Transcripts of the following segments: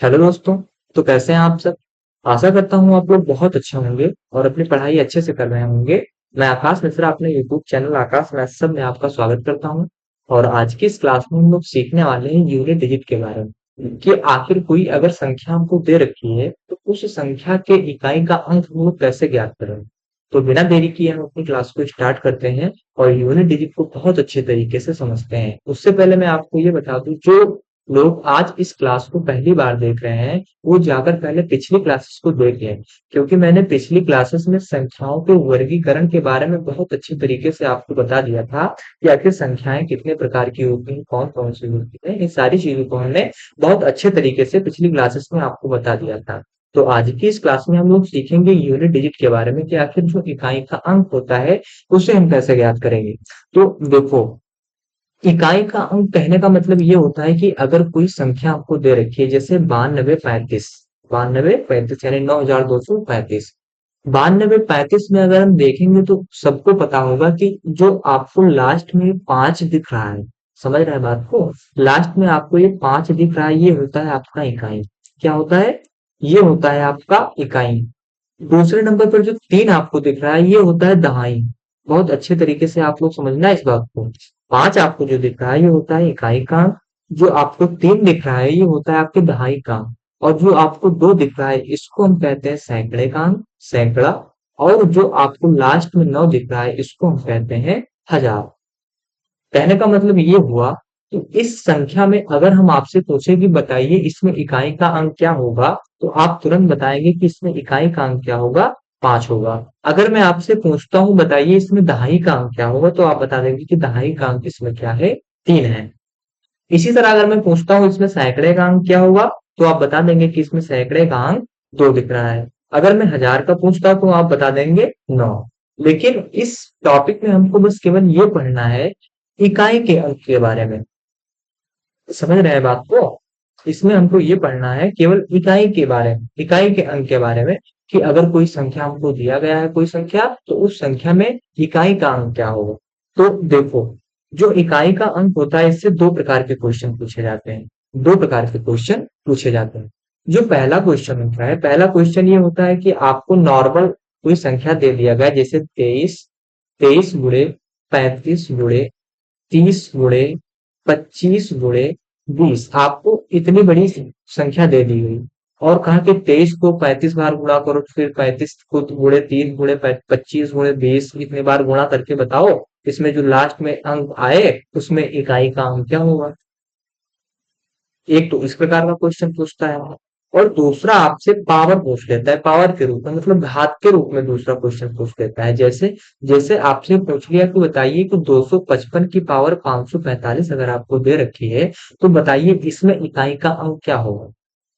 Hello दोस्तों। तो कैसे हैं आप सब। आशा करता हूँ आप लोग बहुत अच्छे होंगे और अपनी पढ़ाई अच्छे से कर रहे होंगे। मैं आकाश मिश्रा अपने यूट्यूब चैनल आकाश मैथ सब में आपका स्वागत करता हूँ। और आज की इस क्लास में हम लोग सीखने वाले हैं यूनिट डिजिट के बारे में कि आखिर कोई अगर संख्या हमको दे रखी है तो उस संख्या के इकाई का अंक हम लोग कैसे ज्ञात करें। तो बिना देरी किए हम अपनी क्लास को स्टार्ट करते हैं और यूनिट डिजिट को बहुत अच्छे तरीके से समझते हैं। उससे पहले मैं आपको ये बता दूं, जो लोग आज इस क्लास को पहली बार देख रहे हैं वो जाकर पहले पिछली क्लासेस को देख लें, क्योंकि मैंने पिछली क्लासेस में संख्याओं के वर्गीकरण के बारे में बहुत अच्छी तरीके से आपको बता दिया था कि आखिर संख्याएं कितने प्रकार की होती हैं, कौन कौन सी होती है। इन सारी चीजों को हमने बहुत अच्छे तरीके से पिछली क्लासेस में आपको बता दिया था। तो आज की इस क्लास में हम लोग सीखेंगे यूनिट डिजिट के बारे में कि आखिर जो इकाई का अंक होता है उसे हम कैसे ज्ञात करेंगे। तो देखो, इकाई का अंक कहने का मतलब ये होता है कि अगर कोई संख्या आपको दे रखी है, जैसे 9235, 9235 यानी 9235। 9235 में अगर हम देखेंगे तो सबको पता होगा कि जो आपको लास्ट में 5 दिख रहा है, समझ रहे हैं बात को। लास्ट में आपको ये 5 दिख रहा है, ये होता है आपका इकाई। क्या होता है? ये होता है आपका इकाई। दूसरे नंबर पर जो 3 आपको दिख रहा है ये होता है दहाई। बहुत अच्छे तरीके से आप लोग समझना इस बात को। 5 आपको जो दिख रहा है ये होता है इकाई का अंक। जो आपको 3 दिख रहा है ये होता है आपके दहाई का अंक। और जो आपको 2 दिख रहा है इसको हम कहते हैं सैकड़े का अंक, सैकड़ा। और जो आपको लास्ट में 9 दिख रहा है इसको हम कहते हैं हजार। कहने का मतलब ये हुआ कि इस संख्या में अगर हम आपसे पूछे कि बताइए इसमें इकाई का अंक क्या होगा, तो आप तुरंत बताएंगे कि इसमें इकाई का अंक क्या होगा, 5 होगा। अगर मैं आपसे पूछता हूँ बताइए इसमें दहाई का अंक क्या होगा, तो आप बता देंगे कि दहाई का अंक इसमें क्या है, 3 है। इसी तरह अगर मैं पूछता हूँ इसमें सैकड़े का अंक क्या होगा, तो आप बता देंगे कि इसमें सैकड़े का अंक 2 दिख रहा है। अगर मैं हजार का पूछता तो आप बता देंगे 9। लेकिन इस टॉपिक में हमको बस केवल ये पढ़ना है इकाई के अंक के बारे में। समझ रहे हैं बात को। इसमें हमको ये पढ़ना है केवल इकाई के बारे में, इकाई के अंक के बारे में, कि अगर कोई संख्या हमको दिया गया है कोई संख्या, तो उस संख्या में इकाई का अंक क्या होगा। तो देखो, जो इकाई का अंक होता है इससे दो प्रकार के क्वेश्चन पूछे जाते हैं। दो प्रकार के क्वेश्चन पूछे जाते हैं। जो पहला क्वेश्चन होता है, पहला क्वेश्चन ये होता है कि आपको नॉर्मल कोई संख्या दे दिया गया, जैसे 23, 23 गुणे 35 गुणे 30 गुणे 25 गुणे 20। आपको इतनी बड़ी संख्या दे दी गई और कहा कि 23 को 35 बार गुणा करो, फिर 35 को गुणे 3 गुणे 25 गुणे 20 इतने बार गुणा करके बताओ इसमें जो लास्ट में अंक आए उसमें इकाई का अंक क्या होगा। एक तो इस प्रकार का क्वेश्चन पूछता है। और दूसरा आपसे पावर पूछ लेता है, पावर के रूप में, मतलब घात के रूप में दूसरा क्वेश्चन पूछ लेता है। जैसे जैसे आपसे पूछ लिया कि बताइए कि 255 की पावर 545 अगर आपको दे रखी है, तो बताइए इसमें इकाई का अंक क्या होगा।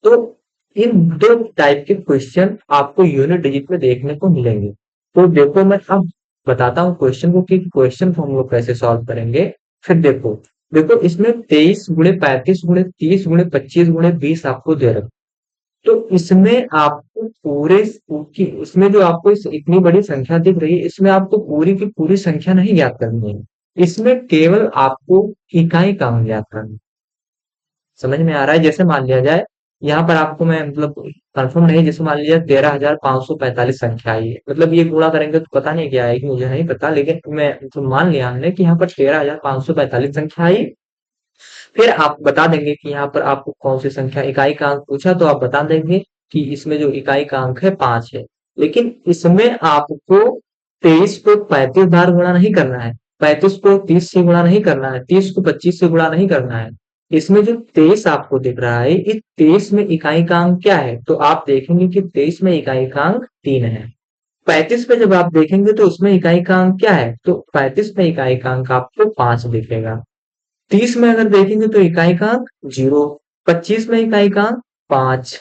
तो इन दो टाइप के क्वेश्चन आपको यूनिट डिजिट में देखने को मिलेंगे। तो देखो, मैं अब बताता हूँ क्वेश्चन को कि क्वेश्चन को हम लोग कैसे सॉल्व करेंगे। फिर देखो, देखो इसमें 23 गुणे 35 गुणे 30 गुणे 25 गुणे 20 आपको दे रखा। तो इसमें आपको इसमें जो आपको इतनी बड़ी संख्या दिख रही है, इसमें आपको पूरी की पूरी संख्या नहीं ज्ञात करनी है। इसमें केवल आपको इकाई का अंक ज्ञात करना है। समझ में आ रहा है? जैसे मान लिया जाए, यहाँ पर आपको मैं मतलब कंफर्म नहीं, जैसे मान लिया 13,545 संख्या आई है, मतलब ये गुणा करेंगे तो पता नहीं क्या आएगी, मुझे नहीं पता, लेकिन मैं तो मान लिया हमने कि यहाँ पर 13,545 संख्या आई। फिर आप बता देंगे कि यहाँ पर आपको कौन सी संख्या इकाई का अंक पूछा, तो आप बता देंगे कि इसमें जो इकाई का अंक है 5 है। लेकिन इसमें आपको 23 को 35 बार गुणा नहीं करना है, 35 को 30 से गुणा नहीं करना है, 30 को 25 से गुणा नहीं करना है। इसमें जो 23 आपको दिख रहा है, इस 23 में इकाई का अंक क्या है, तो आप देखेंगे कि 23 में इकाई का अंक 3 है। 35 पे जब आप देखेंगे तो उसमें इकाई का अंक क्या है, तो 35 में इकाई का अंक आपको 5 दिखेगा। 30 में अगर देखेंगे तो इकाई का अंक 0, 25 में इकाई का अंक 5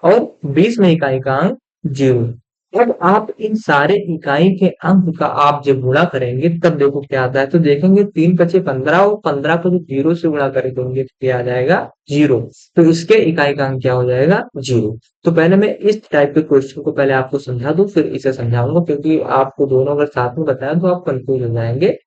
और 20 में इकाई का अंक 0। अब आप इन सारे इकाई के अंक का आप जब गुणा करेंगे तब देखो क्या आता है, तो देखेंगे 3 पचे 15 और 15 को जो 0 से गुणा करेंगे तो क्या आ जाएगा, 0। तो इसके इकाई का अंक क्या हो जाएगा, 0। तो पहले मैं इस टाइप के क्वेश्चन को पहले आपको समझा दूं फिर इसे समझाऊंगा, क्योंकि आपको दोनों अगर साथ में बताया तो आप कंफ्यूज हो जाएंगे।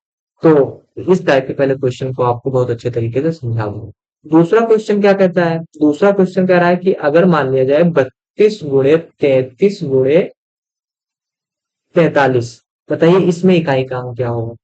तो इस टाइप के पहले क्वेश्चन को आपको बहुत अच्छे तरीके से समझा दूंगा। दूसरा क्वेश्चन क्या कहता है? दूसरा क्वेश्चन कह रहा है कि अगर मान लिया जाए 32 गुणे 33 गुणे 43, बताइए इसमें इकाई का अंक क्या होगा?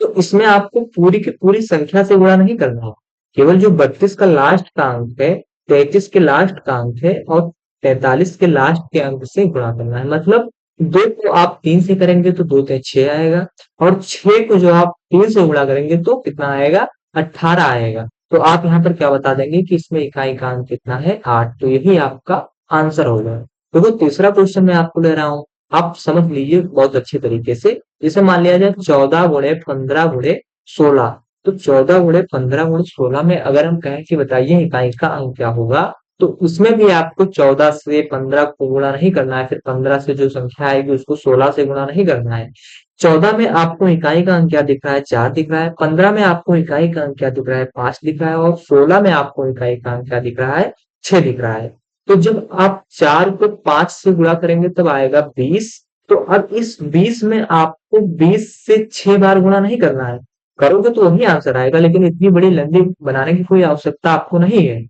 तो इसमें आपको पूरी की पूरी संख्या से गुणा नहीं करना है, केवल जो 32 का लास्ट का अंक है, 33 के लास्ट का अंक है और 43 के लास्ट के अंक से गुणा करना है। मतलब दो को आप 3 से करेंगे तो 2 6 आएगा, और 6 को जो आप 3 से गुणा करेंगे तो कितना आएगा? 18 आएगा। तो आप यहाँ पर क्या बता देंगे कि इसमें इकाई का अंक कितना है? 8। तो यही आपका आंसर होगा। देखो तीसरा क्वेश्चन मैं आपको ले रहा हूँ, आप समझ लीजिए बहुत अच्छे तरीके से। जैसे मान लिया जाए 14 गुणे 15 गुणे 16, तो 14 गुणे 15 गुणे 16 में अगर हम कहें कि बताइए इकाई का अंक क्या होगा, तो उसमें भी आपको 14 से 15 को गुणा नहीं करना है, फिर 15 से जो संख्या आएगी उसको 16 से गुणा नहीं करना है। 14 में आपको इकाई का अंक क्या दिख रहा है? 4 दिख रहा है। 15 में आपको इकाई का अंक क्या दिख रहा है? 5 दिख रहा है। और 16 में आपको इकाई का अंक क्या दिख रहा है? 6 दिख रहा है। तो जब आप 4 को 5 से गुणा करेंगे तब आएगा 20। तो अब इस 20 में आपको 20 से 6 बार गुणा नहीं करना है, करोगे तो वही आंसर आएगा, लेकिन इतनी बड़ी लंबी बनाने की कोई आवश्यकता आपको नहीं है।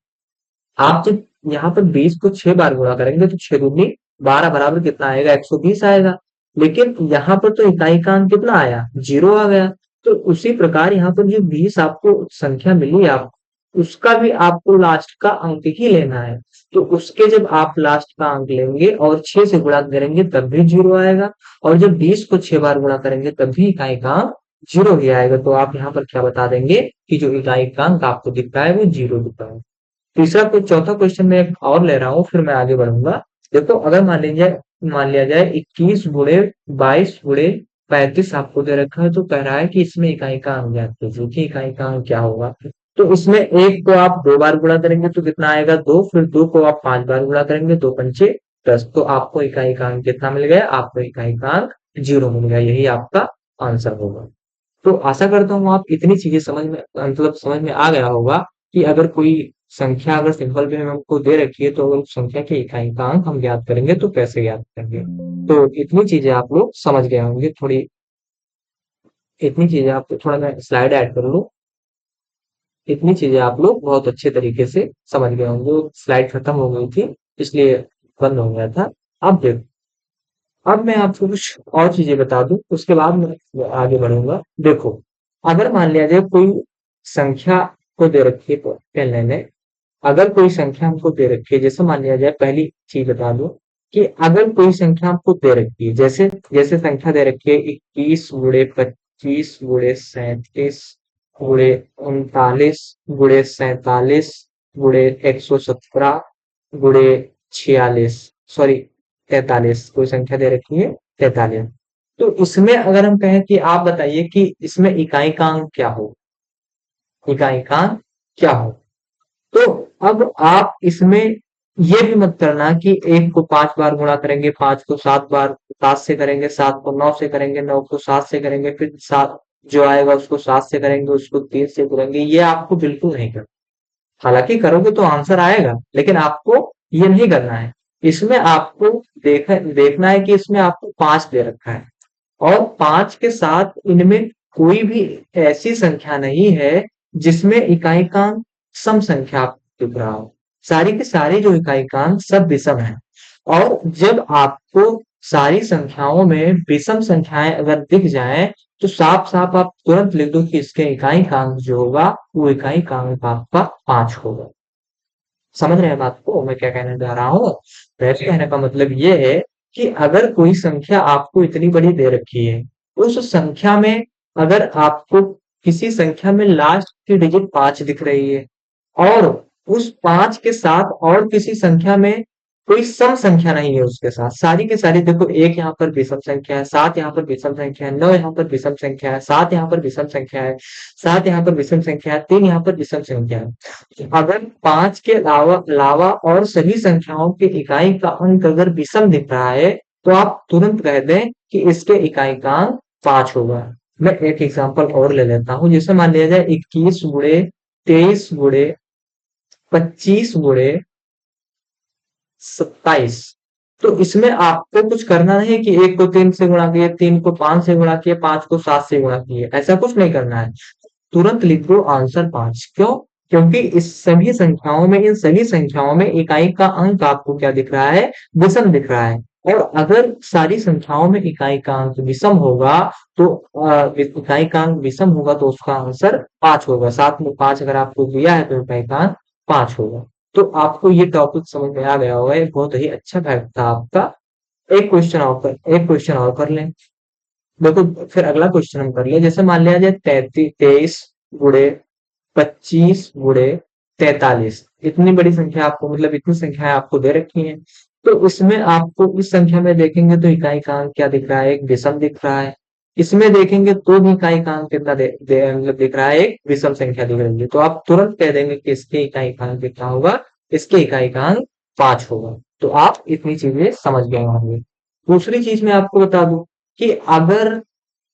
आप जब यहाँ पर 20 को 6 बार गुणा करेंगे तो 6 दूनी 12 बराबर कितना आएगा? 120 आएगा। लेकिन यहाँ पर तो इकाई का अंक कितना आया? 0 आ गया। तो उसी प्रकार यहाँ पर जो 20 आपको संख्या मिली आप, उसका भी आपको लास्ट का अंक ही लेना है। तो उसके जब आप लास्ट का अंक लेंगे और 6 से गुणा करेंगे तब भी 0 आएगा, और जब 20 को 6 बार गुणा करेंगे तब भी इकाई का अंक 0 ही आएगा। तो आप यहाँ पर क्या बता देंगे कि जो इकाई का अंक आपको दिख रहा है वो 0 दिख रहा है। तीसरा चौथा क्वेश्चन मैं एक और ले रहा हूँ, फिर मैं आगे बढ़ूंगा। देखो अगर मान लिया जाए 21 गुणे 22 गुणे 35 आपको दे रखा है, तो कह रहा है कि इसमें इकाई का अंक ज्ञात कीजिए कि इकाई का अंक क्या होगा। तो इसमें एक को आप 2 बार गुणा करेंगे तो कितना आएगा? 2। फिर 2 को आप 5 बार गुणा करेंगे, 2 पंचे 10। तो आपको इकाई का अंक कितना मिल गया? आपको इकाई का अंक 0 मिल गया। यही आपका आंसर होगा। तो आशा करता हूँ आप इतनी चीजें समझ में, मतलब समझ में आ गया होगा कि अगर कोई संख्या अगर सिंपल वे में हमको दे रखी है तो उस संख्या की इकाई का अंक हम ज्ञात करेंगे तो कैसे ज्ञात करेंगे। तो इतनी चीजें आप लोग समझ गए होंगे। थोड़ी इतनी चीजें आपको, थोड़ा मैं स्लाइड ऐड कर लूँ, इतनी चीजें आप लोग बहुत अच्छे तरीके से समझ गए होंगे। वो स्लाइड खत्म हो गई थी इसलिए बंद हो गया था। अब देखो, अब मैं आपको कुछ और चीजें बता दूं, उसके बाद मैं आगे बढ़ूंगा। देखो अगर मान लिया जाए कोई संख्या को दे रखी है, पहले ने अगर कोई संख्या हमको दे रखी है, जैसे मान लिया जाए, पहली चीज बता दो कि अगर कोई संख्या हमको दे रखी है, जैसे जैसे संख्या दे रखी है 21 गुणे 25 गुणे 37 गुणे 117 गुणे 46, सॉरी 43, कोई संख्या दे रखी है 43। तो इसमें अगर हम कहें कि आप बताइए कि इसमें इकाई का अंक क्या हो, इकाई का अंक क्या हो। तो अब आप इसमें ये भी मत करना कि 1 को 5 बार गुणा करेंगे, 5 को 7 बार 7 से करेंगे, 7 को 9 से करेंगे, 9 को 7 से करेंगे, फिर 7 जो आएगा उसको 7 से करेंगे, उसको 3 से करेंगे। ये आपको बिल्कुल नहीं करना। हालांकि करोगे तो आंसर आएगा, लेकिन आपको ये नहीं करना है। इसमें आपको देखना है कि इसमें आपको 5 दे रखा है, और 5 के साथ इनमें कोई भी ऐसी संख्या नहीं है जिसमें इकाई का अंक सम संख्या आपको दिख रहा हो। सारी की सारी जो इकाई का अंक सब विषम है। और जब आपको सारी संख्याओं में विषम संख्याएं अगर दिख जाएं, तो साफ साफ आप तुरंत लिख दो कि इसके इकाई का अंक जो होगा वो इकाई का अंक आपका 5 होगा। समझ रहे हैं बात को मैं क्या कहने जा रहा हूँ? वैसे कहने का मतलब ये है कि अगर कोई संख्या आपको इतनी बड़ी दे रखी है, उस संख्या में अगर आपको किसी संख्या में लास्ट की डिजिट 5 दिख रही है, और उस 5 के साथ और किसी संख्या में कोई सम संख्या नहीं है उसके साथ, सारी की सारी देखो, 1 यहाँ पर विषम संख्या है, 7 यहाँ पर विषम संख्या है, 9 यहाँ पर विषम संख्या है, 7 यहाँ पर विषम संख्या है, 7 यहाँ पर विषम संख्या है, 3 यहाँ पर विषम संख्या है। अगर 5 के अलावा अलावा और सभी संख्याओं की इकाई का अंक अगर विषम दिख रहा है, तो आप तुरंत कह दें कि इसके इकाई का अंक 5 होगा। मैं एक एग्जांपल और ले लेता हूँ। जैसे मान लिया जाए 21 गुणे 23 गुणे 27, तो इसमें आपको कुछ करना नहीं है कि 1 को 3 से गुणा किया, 3 को 5 से गुणा किया, 5 को 7 से गुणा किया, ऐसा कुछ नहीं करना है। तुरंत लिख दो आंसर 5। क्यों? क्योंकि इस सभी संख्याओं में इन सभी संख्याओं में इकाई का अंक आपको क्या दिख रहा है? विषम दिख रहा है। और अगर सारी संख्याओं में इकाई का अंक विषम होगा तो इकाई का अंक विषम होगा तो उसका आंसर 5 होगा। 7 में 5 अगर आपको दिया है तो इकाई का अंक 5 होगा। तो आपको ये टॉपिक समझ में आ गया होगा। ये बहुत ही अच्छा फैक्ट था आपका। एक क्वेश्चन और कर लें। देखो फिर अगला क्वेश्चन हम कर ले, जैसे मान लिया जाए 23 गुणे 25 गुणे 43, इतनी बड़ी संख्या आपको, मतलब इतनी संख्याएं आपको दे रखी हैं। तो इसमें आपको इस संख्या में देखेंगे तो इकाई का अंक क्या दिख रहा है? एक विषम दिख रहा है। इसमें देखेंगे तो भी इकाई का अंक कितना मतलब दिख रहा है? एक विषम संख्या दिख रही है। तो आप तुरंत कह देंगे कि इसके इकाई का अंक कितना होगा? इसके इकाई का अंक 5 होगा। तो आप इतनी चीजें समझ गए होंगे। दूसरी चीज मैं आपको बता दूं कि अगर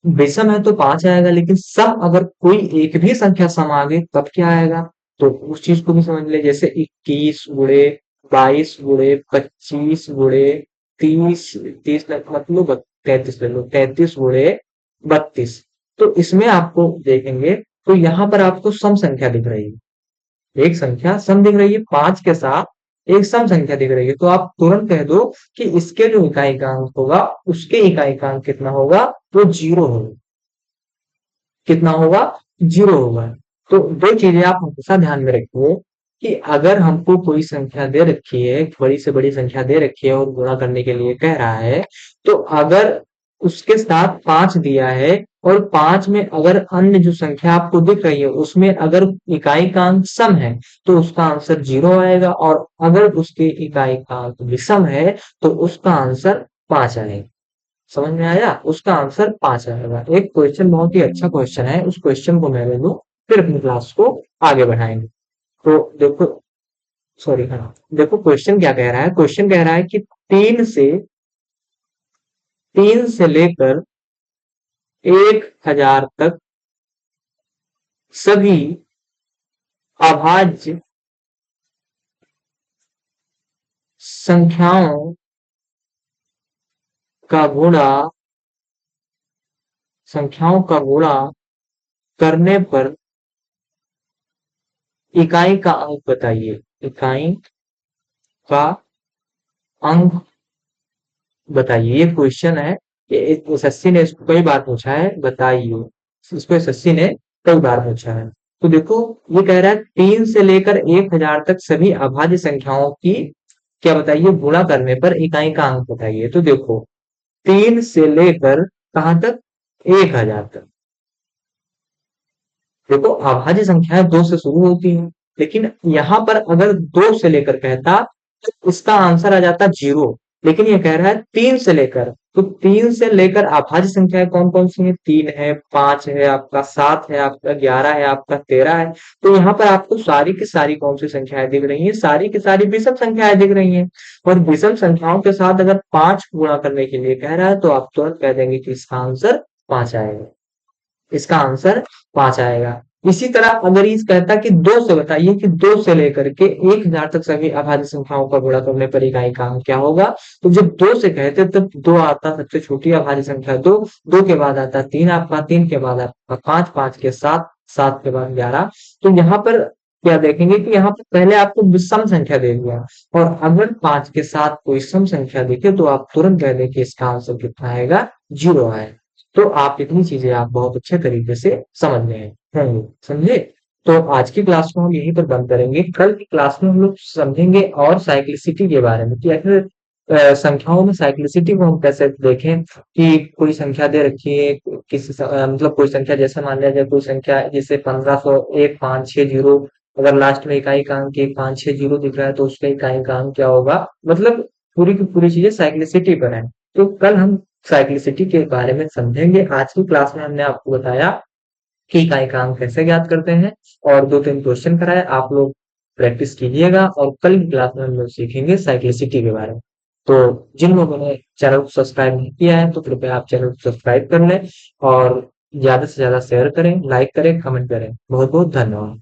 विषम है तो 5 आएगा, लेकिन सम अगर कोई एक भी संख्या सम आ गई तब क्या आएगा? तो उस चीज को भी समझ ले। जैसे 21 गुणे 22 गुणे 25 गुणे 30, 30 मत लो, 33 ले लो, 33 गुणे 32। तो इसमें आपको देखेंगे तो यहाँ पर आपको सम संख्या दिख रही है। एक संख्या सम दिख रही है, 5 के साथ एक सम संख्या दिख रही है। तो आप तुरंत कह दो कि इसके जो इकाई का अंक होगा उसके इकाई का अंक कितना होगा? वो 0 होगा। कितना होगा? 0 होगा। तो दो चीजें आप हमेशा ध्यान में रखिए कि अगर हमको कोई संख्या दे रखी है, बड़ी से बड़ी संख्या दे रखी है और गुणा करने के लिए कह रहा है, तो अगर उसके साथ 5 दिया है और 5 में अगर अन्य जो संख्या आपको दिख रही है उसमें अगर इकाई का अंक सम है तो उसका आंसर 0 आएगा, और अगर उसके इकाई का अंक विषम है तो उसका आंसर 5 आएगा। समझ में आया? उसका आंसर 5 आएगा। एक क्वेश्चन बहुत ही अच्छा क्वेश्चन है, उस क्वेश्चन को मैं ले लूं, फिर अपनी क्लास को आगे बढ़ाएंगे। तो देखो, सॉरी, हाँ, देखो क्वेश्चन क्या कह रहा है। क्वेश्चन कह रहा है कि 3 से लेकर 1000 तक सभी अभाज्य संख्याओं का गुणा करने पर इकाई का अंक बताइए। इकाई का अंक बताइए, ये क्वेश्चन है। ये एसएससी ने इसको कई बार पूछा है, बताइए। इसको एसएससी ने कई बार पूछा है। तो देखो, ये कह रहा है 3 से लेकर 1000 तक सभी अभाज्य संख्याओं की क्या बताइए? गुणा करने पर इकाई का अंक बताइए। तो देखो, 3 से लेकर कहां तक? 1000 तक। देखो, अभाज्य संख्याएं 2 से शुरू होती हैं, लेकिन यहां पर अगर 2 से लेकर कहता तो इसका आंसर आ जाता 0। लेकिन ये कह रहा है 3 से लेकर, तो 3 से लेकर अभाज्य संख्याएं कौन कौन सी है? 3 है, 5 है आपका, 7 है आपका, 11 है आपका, 13 है। तो यहाँ पर आपको सारी की सारी कौन सी संख्याएं दिख रही है? सारी की सारी विषम संख्याएं दिख रही हैं। और विषम संख्याओं के साथ अगर 5 गुणा करने के लिए कह रहा है तो आप तुरंत कह देंगे कि इसका आंसर 5 आएगा। इसका आंसर 5 आएगा। इसी तरह अगर ये कहता कि 2 से बताइए कि 2 से लेकर के 1000 तक सभी अभाज्य संख्याओं का गुणा करने पर इकाई का अंक क्या होगा? तो जब 2 से कहते तब 2 आता, सबसे छोटी अभाज्य संख्या 2, 2 के बाद आता 3 आपका, 3 के बाद आपका 5, 5 के 7, 7 के बाद 11। तो यहाँ पर क्या देखेंगे कि यहाँ पर पहले आपको विषम संख्या दे दिया, और अगर 5 के साथ कोई सम संख्या दिखे तो आप तुरंत कह दें कि इसका आंसर कितना आएगा? 0 आएगा। तो आप इतनी चीजें आप बहुत अच्छे तरीके से समझ गए हैं, समझे? तो आज की क्लास को हम यहीं पर बंद करेंगे। कल की क्लास में हम लोग समझेंगे और साइक्लिसिटी के बारे में कि आखिर संख्याओं में साइक्लिसिटी को हम कैसे देखें। कि कोई संख्या दे रखी है, मतलब कोई संख्या, जैसे मान लिया जाए कोई संख्या जैसे 1501 560, अगर लास्ट में इकाई का अंक 1560 दिख रहा है तो उसका इकाई का अंक क्या होगा? मतलब पूरी की पूरी चीजें साइक्लिसिटी पर है। तो कल हम साइक्लिसिटी के बारे में समझेंगे। आज की क्लास में हमने आपको बताया कि इकाई का अंक कैसे ज्ञात करते हैं, और 2-3 क्वेश्चन कराए। आप लोग प्रैक्टिस कीजिएगा, और कल की क्लास में हम लोग सीखेंगे साइक्लिसिटी के बारे में। तो जिन लोगों ने चैनल को सब्सक्राइब नहीं किया है तो कृपया आप चैनल को सब्सक्राइब कर लें, और ज्यादा से ज्यादा शेयर करें, लाइक करें, कमेंट करें। बहुत बहुत धन्यवाद।